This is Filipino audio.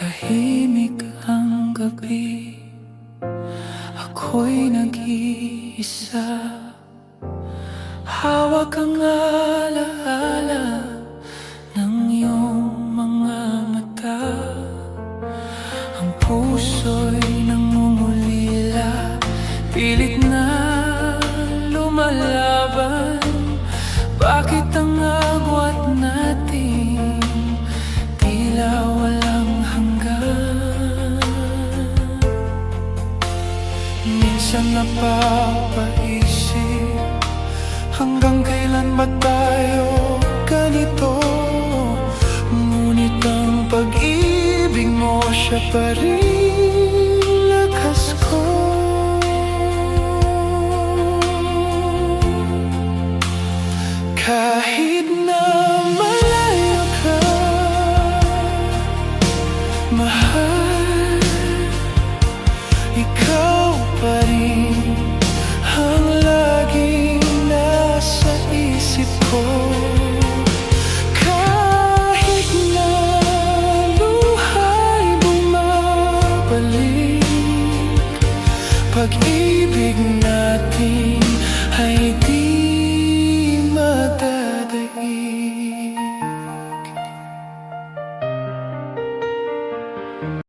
Tahimik ang gabi, ako'y nag-iisa. Hawak ang alaala ng iyong mga mata. Ang puso'y nangungulila, pilit na lumalaban. Bakit ang agwat natin tila walang hanggan? Minsan napapaisip, hanggang kailan ba tayo ganito? Ngunit ang pag-ibig mo, siya pa rin lakas ko. Kahit na malayo ka, mahal, ikaw pa rin ang laging nasa isip ko. Kahit na luha'y bumabalik, pag-ibig natin ay